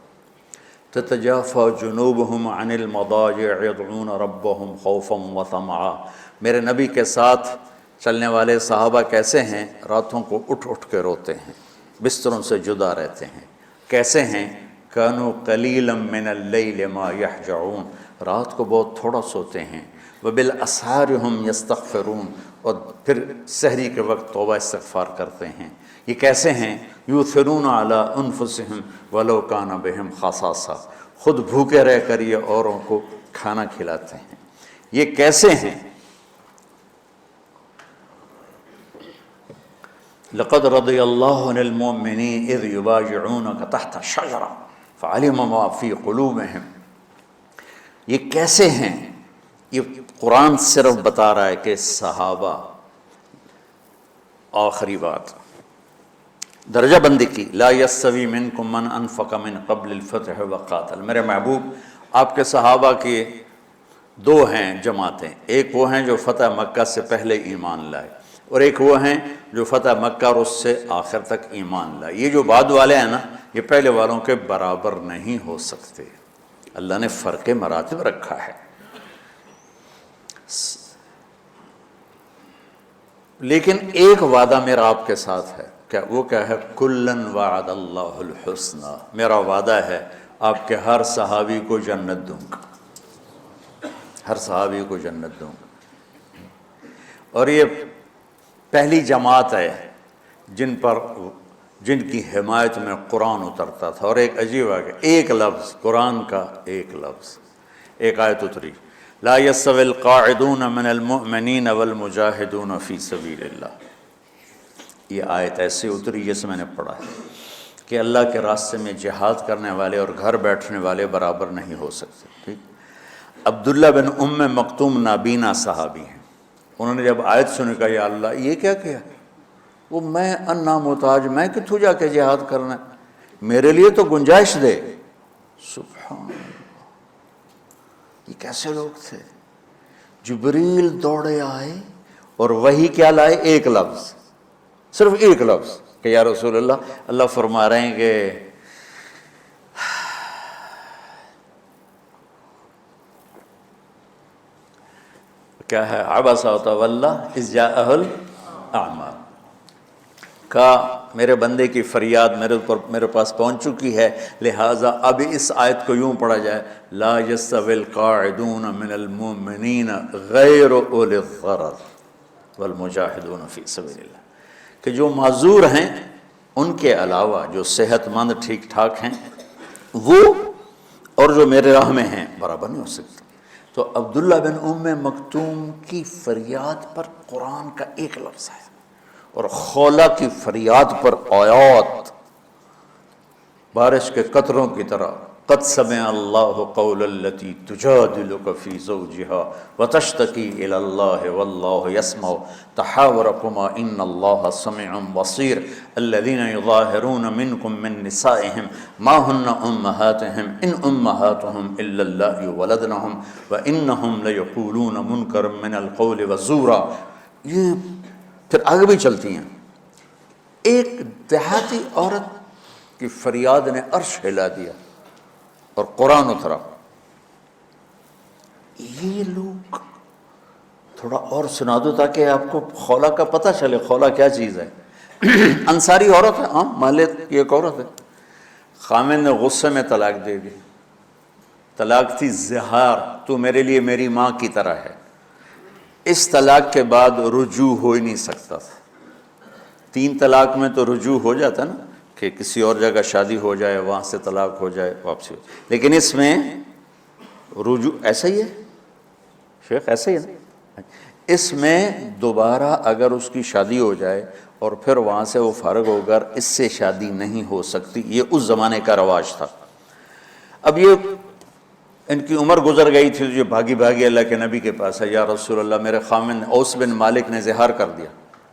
تتجافى جنوبهم عن المضاجع يدعون ربهم خوفا وطمعا. میرے نبی کے ساتھ چلنے والے صحابہ کیسے ہیں؟ راتوں کو اٹھ اٹھ کے روتے ہیں، بستروں سے جدا رہتے ہیں. کیسے ہیں؟ كانوا قليلا من الليل ما يهجعون، رات کو بہت تھوڑا سوتے ہیں. وبالاسحار هم يستغفرون، اور پھر سحری کے وقت توبہ استغفار کرتے ہیں. یہ کیسے ہیں؟ یؤثرون علی انفسہم ولو کان بہم خصاصہ، خود بھوکے رہ کر یہ اوروں کو کھانا کھلاتے ہیں. یہ کیسے ہیں؟ لقد رضی اللہ عن المؤمنین اذ یبایعونک تحت الشجرہ فعلم ما فی قلوبہم. یہ کیسے ہیں؟ یہ قرآن صرف بتا رہا ہے کہ صحابہ. آخری بات درجہ بندی کی، لا یستوی منکم من انفق من قبل الفتح وقاتل. میرے محبوب آپ کے صحابہ کے دو ہیں جماعتیں، ایک وہ ہیں جو فتح مکہ سے پہلے ایمان لائے، اور ایک وہ ہیں جو فتح مکہ اور اس سے آخر تک ایمان لائے. یہ جو بعد والے ہیں نا، یہ پہلے والوں کے برابر نہیں ہو سکتے. اللہ نے فرق مراتب رکھا ہے. لیکن ایک وعدہ میرا آپ کے ساتھ ہے. کیا وہ کیا ہے؟ کلن وعد اللہ الحسنى. میرا وعدہ ہے آپ کے ہر صحابی کو جنت دوں گا، ہر صحابی کو جنت دوں گا. اور یہ پہلی جماعت ہے جن کی حمایت میں قرآن اترتا تھا. اور ایک عجیب ہے کہ ایک لفظ قرآن کا، ایک لفظ، ایک آیت اتری، لا يستوي القاعدون من المؤمنین والمجاہدون فی سبیل اللہ. یہ آیت ایسے اتری جیسے میں نے پڑھا ہے کہ اللہ کے راستے میں جہاد کرنے والے اور گھر بیٹھنے والے برابر نہیں ہو سکتے. ٹھیک. عبداللہ بن مکتوم نابینا صحابی ہیں. انہوں نے جب آیت سنی کہا یا اللہ یہ کیا کیا؟ وہ میں انا محتاج، میں کتوں جا کے جہاد کرنا ہے، میرے لیے تو گنجائش دے. سبحان اللہ، یہ کیسے لوگ تھے؟ جبریل دوڑے آئے اور وہی کیا لائے؟ ایک لفظ، صرف ایک لفظ کہ یا رسول اللہ. اللہ فرما رہے ہیں کہ کیا ہے؟ عبس وتولی اذ جاءہ الاعمى. کہا میرے بندے کی فریاد میرے پاس پہنچ چکی ہے، لہٰذا اب اس آیت کو یوں پڑھا جائے، لا یستوی القاعدون من المؤمنین غیر اولی الضرر والمجاہدون فی سبیل اللہ، کہ جو معذور ہیں ان کے علاوہ جو صحت مند ٹھیک ٹھاک ہیں وہ اور جو میرے راہ میں ہیں برابر نہیں ہو سکتے۔ تو عبداللہ بن ام مکتوم کی فریاد پر قرآن کا ایک لفظ ہے، اور خولہ کی فریاد پر آیات بارش کے قطروں کی طرح، قد سمع اللہ قول التی تجادلک فی زوجها وتشتکی الی اللہ واللہ یسمع تحاورکما ان اللہ سمیع بصیر الذین یظاہرون منکم من نسائهم ما ہن امہاتهم ان امہاتهم الا اللہ ولدنهم وانہم لیقولون منکرا من القول وزورا۔ یہ پھر آگے بھی چلتی ہیں۔ ایک دیہاتی عورت کی فریاد نے عرش ہلا دیا اور قرآن اترا۔ یہ لوگ تھوڑا اور سنا دو تاکہ آپ کو خولہ کا پتہ چلے، خولہ کیا چیز ہے۔ انصاری عورت ہے، ہاں مالے کی ایک عورت ہے، خامن نے غصے میں طلاق دے دی، طلاق تھی زہار، تو میرے لیے میری ماں کی طرح ہے۔ اس طلاق کے بعد رجوع ہو ہی نہیں سکتا تھا۔ 3 طلاق میں تو رجوع ہو جاتا نا، کہ کسی اور جگہ شادی ہو جائے، وہاں سے طلاق ہو جائے، واپسی ہو جائے، لیکن اس میں رجوع ایسا ہی ہے شیخ، ایسا ہی ہے نا، اس میں دوبارہ اگر اس کی شادی ہو جائے اور پھر وہاں سے وہ فارغ ہو کر اس سے شادی نہیں ہو سکتی، یہ اس زمانے کا رواج تھا۔ اب یہ ان کی عمر گزر گئی تھی، جو بھاگی بھاگی اللہ کے نبی کے پاس ہے، یا رسول اللہ میرے خامن اوس بن مالک نے زہار کر دیا،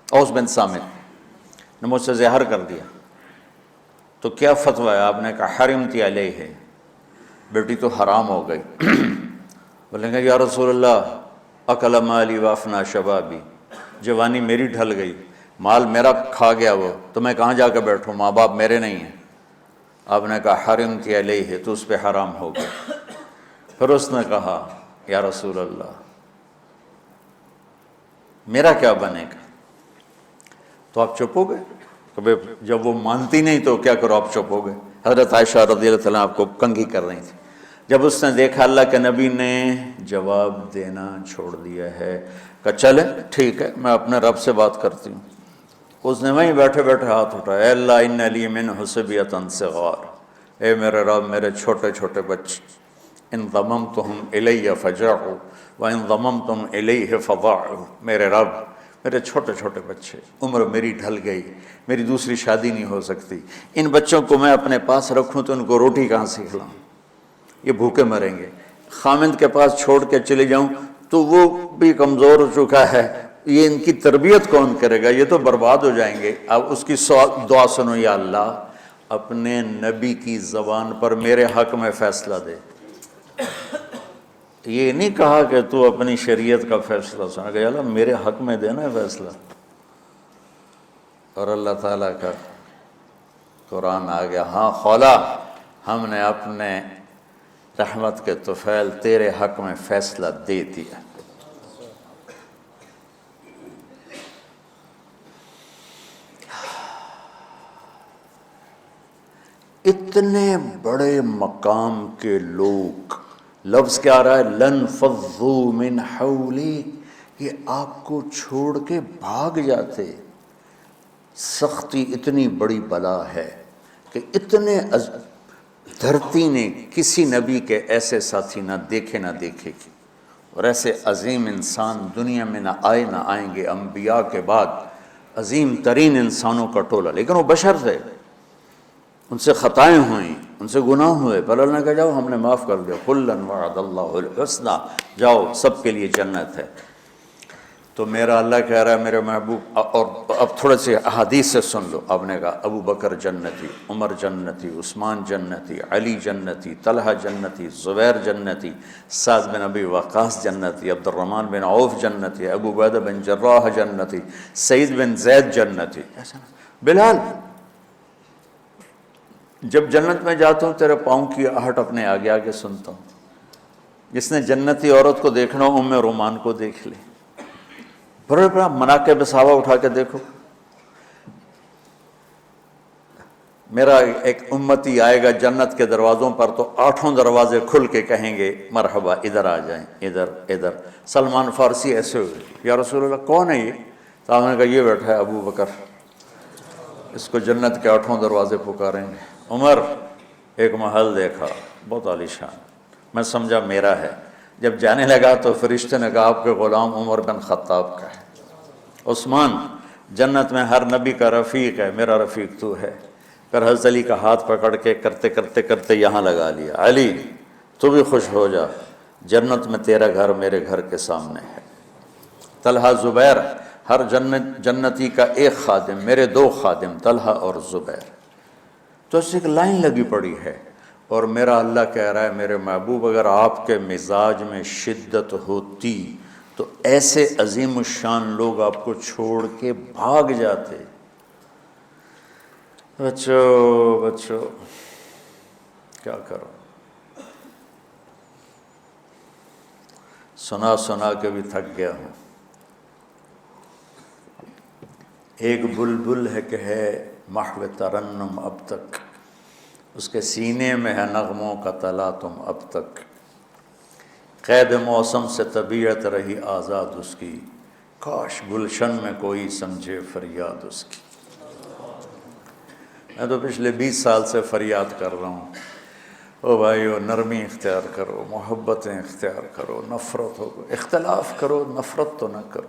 اوس بن صامت نے مجھ سے زہار کر دیا، تو کیا فتویٰ ہے؟ آپ نے کہا حرمتی علیہ ہے، بیٹی تو حرام ہو گئی۔ بولیں گے یا رسول اللہ اکل مالی وافنا شبابی، جوانی میری ڈھل گئی، مال میرا کھا گیا وہ، تو میں کہاں جا کے بیٹھوں، ماں باپ میرے نہیں ہیں۔ آپ نے کہا حرمتی علیہ ہے، تو اس پہ حرام ہو گیا۔ پھر اس نے کہا یا رسول اللہ میرا کیا بنے گا؟ تو آپ چپ ہو گئے، کہ جب وہ مانتی نہیں تو کیا کرو، آپ چپ ہو گئے۔ حضرت عائشہ رضی اللہ عنہ آپ کو کنگھی کر رہی تھی۔ جب اس نے دیکھا اللہ کے نبی نے جواب دینا چھوڑ دیا ہے، کہ چلے ٹھیک ہے میں اپنے رب سے بات کرتی ہوں، اس نے وہیں بیٹھے بیٹھے ہاتھ اٹھایا، اے اللہ ان لی منہ صبیۃ صغار، اے میرے رب میرے چھوٹے چھوٹے بچے، ان ضممتہم الی فجعوا وان ضممتم الیہ فضاعوا، میرے رب میرے چھوٹے چھوٹے بچے، عمر میری ڈھل گئی، میری دوسری شادی نہیں ہو سکتی، ان بچوں کو میں اپنے پاس رکھوں تو ان کو روٹی کہاں سے کھلاؤں، یہ بھوکے مریں گے، خامند کے پاس چھوڑ کے چلے جاؤں تو وہ بھی کمزور ہو چکا ہے، یہ ان کی تربیت کون کرے گا، یہ تو برباد ہو جائیں گے۔ اب اس کی دعا سنو، یا اللہ اپنے نبی کی زبان پر میرے حق میں فیصلہ دے۔ یہ نہیں کہا کہ تو اپنی شریعت کا فیصلہ سنا، کہ اللہ میرے حق میں دینا ہے فیصلہ، اور اللہ تعالیٰ کا قرآن آ گیا، ہاں خولا ہم نے اپنے رحمت کے طفیل تیرے حق میں فیصلہ دے دیا۔ اتنے بڑے مقام کے لوگ، لفظ کیا آ رہا ہے، لن فضوا من حولی، یہ آپ کو چھوڑ کے بھاگ جاتے۔ سختی اتنی بڑی بلا ہے کہ اتنے دھرتی نے کسی نبی کے ایسے ساتھی نہ دیکھے گی، اور ایسے عظیم انسان دنیا میں نہ آئیں گے، انبیاء کے بعد عظیم ترین انسانوں کا ٹولہ، لیکن وہ بشر تھے، ان سے خطائیں ہوئیں، ان سے گناہ ہوئے، پر اللہ نے کہا جاؤ ہم نے معاف کر دیا، کلاً وعد اللہ الحسنی، جاؤ سب کے لیے جنت ہے۔ تو میرا اللہ کہہ رہا ہے میرے محبوب، اور اب تھوڑے سے احادیث سے سن لو۔ آپ نے کہا ابو بکر جنتی، عمر جنتی، عثمان جنتی، علی جنتی، طلحہ جنتی، زبیر جنتی، سعد بن ابی وقاص جنتی، عبد الرحمن بن عوف جنتی، ابو عبیدہ بن جراح جنتی، سعید بن زید جنتی، بلال جب جنت میں جاتا ہوں تیرے پاؤں کی آہٹ اپنے آگے آگے سنتا ہوں۔ جس نے جنتی عورت کو دیکھنا ہو ام رومان کو دیکھ لے، بڑا مناقب صحابہ اٹھا کے دیکھو، میرا ایک امتی آئے گا جنت کے دروازوں پر تو 8 دروازے کھل کے کہیں گے مرحبا ادھر آ جائیں، ادھر ادھر۔ سلمان فارسی ایسے ہوئے، یا رسول اللہ کون ہے یہ؟ تو آپ نے کہا یہ بیٹھا ہے ابو بکر، اس کو جنت کے 8 دروازے پکاریں گے۔ عمر، ایک محل دیکھا بہت عالیشان، میں سمجھا میرا ہے۔ جب جانے لگا تو فرشتے نے کہا آپ کے غلام عمر بن خطاب کا ہے۔ عثمان، جنت میں ہر نبی کا رفیق ہے، میرا رفیق تو ہے۔ پھر حضرت علی کا ہاتھ پکڑ کے کرتے کرتے کرتے یہاں لگا لیا، علی تو بھی خوش ہو جا، جنت میں تیرا گھر میرے گھر کے سامنے ہے۔ طلحہ زبیر، ہر جنتی کا ایک خادم، میرے 2 خادم طلحہ اور زبیر۔ تو اس سے ایک لائن لگی پڑی ہے، اور میرا اللہ کہہ رہا ہے میرے محبوب اگر آپ کے مزاج میں شدت ہوتی تو ایسے عظیم الشان لوگ آپ کو چھوڑ کے بھاگ جاتے۔ بچوں کیا کرو، سنا سنا کے بھی تھک گیا ہوں۔ ایک بلبل ہے کہ ہے محو ترنم اب تک، اس کے سینے میں ہے نغموں کا تلاطم اب تک، قید موسم سے طبیعت رہی آزاد اس کی، کاش گلشن میں کوئی سمجھے فریاد اس کی۔ میں تو پچھلے 20 سال سے فریاد کر رہا ہوں، او بھائیو نرمی اختیار کرو، محبتیں اختیار کرو، نفرت ہو، اختلاف کرو، نفرت تو نہ کرو۔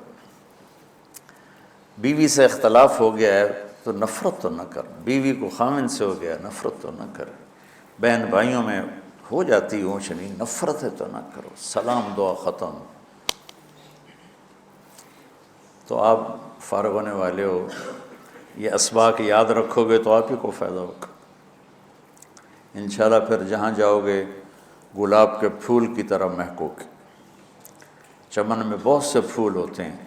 بیوی سے اختلاف ہو گیا ہے تو نفرت تو نہ کر، بیوی کو خامن سے ہو گیا نفرت تو نہ کر، بہن بھائیوں میں ہو جاتی اونچ نہیں، نفرت ہے تو نہ کرو، سلام دعا ختم۔ تو آپ فارغ ہونے والے ہو، یہ اسباق یاد رکھو گے تو آپ ہی کو فائدہ ہوگا انشاءاللہ۔ پھر جہاں جاؤ گے گلاب کے پھول کی طرح مہکو گے۔ چمن میں بہت سے پھول ہوتے ہیں،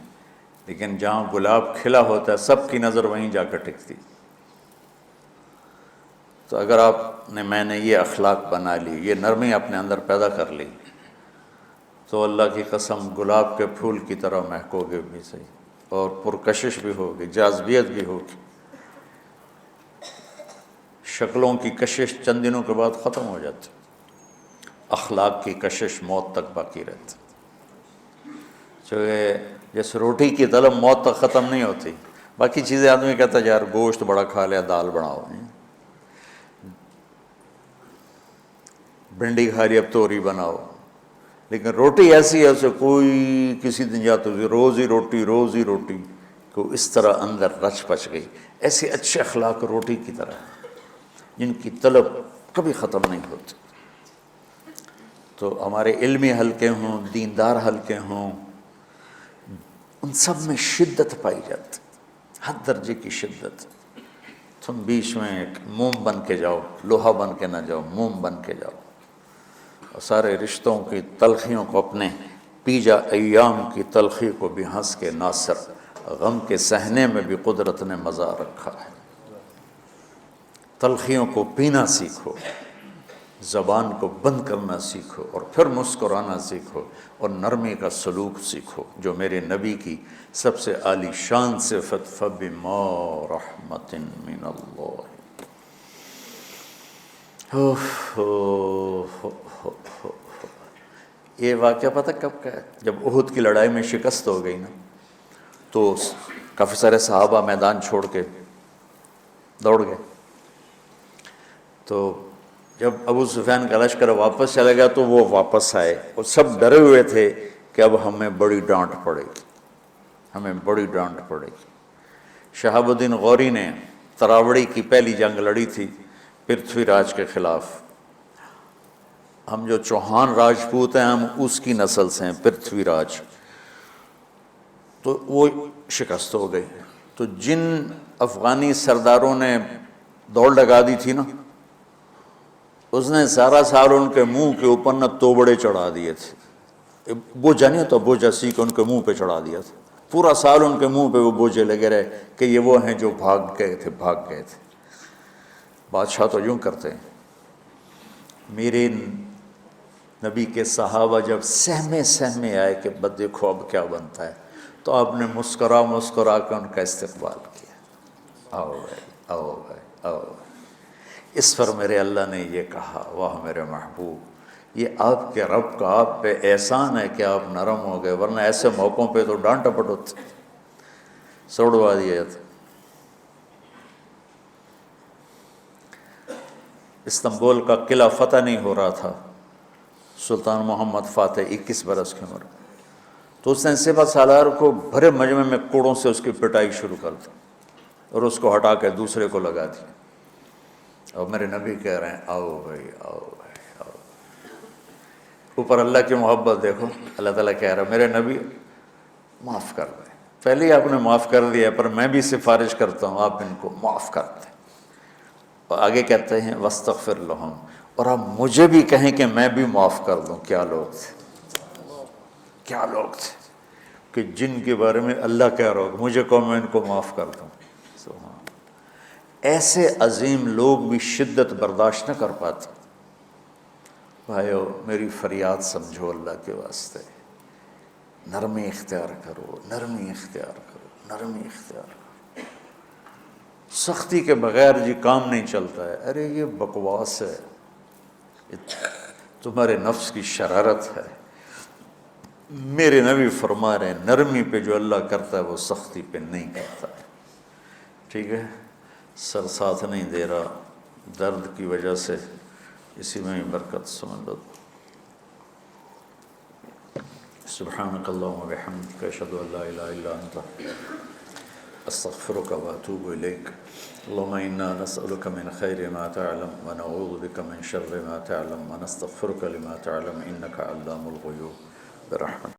لیکن جہاں گلاب کھلا ہوتا ہے سب کی نظر وہیں جا کر ٹکتی۔ تو اگر میں نے یہ اخلاق بنا لی، یہ نرمی اپنے اندر پیدا کر لی، تو اللہ کی قسم گلاب کے پھول کی طرح مہکو گے بھی صحیح، اور پرکشش بھی ہوگی، جاذبیت بھی ہوگی۔ شکلوں کی کشش چند دنوں کے بعد ختم ہو جاتی، اخلاق کی کشش موت تک باقی رہتی۔ جیسے روٹی کی طلب موت تک ختم نہیں ہوتی، باقی چیزیں آدمی کہتا ہے یار گوشت بڑا کھا لیا، دال بناؤ، بھنڈی کھا لی اب توری بناؤ، لیکن روٹی ایسی ہے اسے کوئی کسی دن جاتا ہے روز ہی روٹی روز ہی روٹی، کہ اس طرح اندر رچ پچ گئی۔ ایسے اچھے اخلاق روٹی کی طرح ہیں جن کی طلب کبھی ختم نہیں ہوتی۔ تو ہمارے علمی حلقے ہوں، دیندار حلقے ہوں، ان سب میں شدت پائی جاتی، ہر درجے کی شدت۔ تم بیچ میں ایک موم بن کے جاؤ، لوہا بن کے نہ جاؤ، موم بن کے جاؤ، اور سارے رشتوں کی تلخیوں کو اپنے پی جا، ایام کی تلخی کو بھی ہنس کے ناصر، غم کے سہنے میں بھی قدرت نے مزہ رکھا ہے۔ تلخیوں کو پینا سیکھو، زبان کو بند کرنا سیکھو، اور پھر مسکرانا سیکھو، اور نرمی کا سلوک سیکھو، جو میرے نبی کی سب سے عالی شان صفت فَبِمَا رَحْمَةٍ مِّنَ اللَّهِ۔ یہ واقعہ پتہ کب کا ہے؟ جب احد کی لڑائی میں شکست ہو گئی نا، تو کافی سارے صحابہ میدان چھوڑ کے دوڑ گئے۔ تو جب ابو سفیان کا لشکر واپس چلا گیا تو وہ واپس آئے، اور سب ڈرے ہوئے تھے کہ اب ہمیں بڑی ڈانٹ پڑے گی، ہمیں بڑی ڈانٹ پڑے گی۔ شہاب الدین غوری نے تراوڑی کی پہلی جنگ لڑی تھی پرتھوی راج کے خلاف۔ ہم جو چوہان راجپوت ہیں ہم اس کی نسل سے ہیں، پرتھوی راج، تو وہ شکست ہو گئی۔ تو جن افغانی سرداروں نے دوڑ لگا دی تھی نا، اس نے سارا سال ان کے منہ کے اوپر نہ توبڑے چڑھا دیے تھے، بوجھا نہیں ہوتا، بوجھا سی کے ان کے منہ پہ چڑھا دیا تھا، پورا سال ان کے منہ پہ وہ بوجھے لگے رہے کہ یہ وہ ہیں جو بھاگ گئے تھے۔ بادشاہ تو یوں کرتے ہیں۔ میرے نبی کے صحابہ جب سہمے آئے کہ بس دیکھو اب کیا بنتا ہے، تو آپ نے مسکرا کے ان کا استقبال کیا، آؤ بھائی، آؤ بھائی، آؤ بھائی۔ اس پر میرے اللہ نے یہ کہا، واہ میرے محبوب، یہ آپ کے رب کا آپ پہ احسان ہے کہ آپ نرم ہو گئے، ورنہ ایسے موقعوں پہ تو ڈانٹ ٹپٹ ہوتی، سوڑوا دیا جاتا۔ استنبول کا قلعہ فتح نہیں ہو رہا تھا، سلطان محمد فاتح 21 برس کی عمر، تو اس نے سپہ سالار کو بھرے مجمع میں کوڑوں سے اس کی پٹائی شروع کر دی اور اس کو ہٹا کے دوسرے کو لگا دیا۔ اور میرے نبی کہہ رہے ہیں آؤ بھائی آؤ بھائی آؤ۔ اوپر اللہ کی محبت دیکھو، اللہ تعالیٰ کہہ رہا ہے میرے نبی معاف کر دیں، پہلے ہی آپ نے معاف کر دیا، پر میں بھی سفارش کرتا ہوں آپ ان کو معاف کر دیں۔ اور آگے کہتے ہیں وَاسْتَغْفِرْ لَهُمْ، اور آپ مجھے بھی کہیں کہ میں بھی معاف کر دوں۔ کیا لوگ تھے، کیا لوگ تھے کہ جن کے بارے میں اللہ کہہ رہا ہو مجھے کہو میں ان کو معاف کر دوں۔ سبحان، ایسے عظیم لوگ بھی شدت برداشت نہ کر پاتے۔ بھائیو میری فریاد سمجھو اللہ کے واسطے، نرمی اختیار کرو، نرمی اختیار کرو، نرمی اختیار کرو۔ سختی کے بغیر جی کام نہیں چلتا ہے، ارے یہ بکواس ہے، تمہارے نفس کی شرارت ہے۔ میرے نبی فرما رہے ہیں نرمی پہ جو اللہ کرتا ہے وہ سختی پہ نہیں کرتا ہے۔ ٹھیک ہے، سر ساتھ نہیں دے رہا درد کی وجہ سے، اسی میں ہی برکت سمجھ لو۔ سبحانک اللہم و بحمدک، اشہد ان لا الہ الا انت، استغفرک و اتوب الیک۔ اللہم انا نسألک من خیر ما تعلم ونعوذ بک من شر ما تعلم ونستغفرک لما تعلم انک علام الغیوب برحمتک۔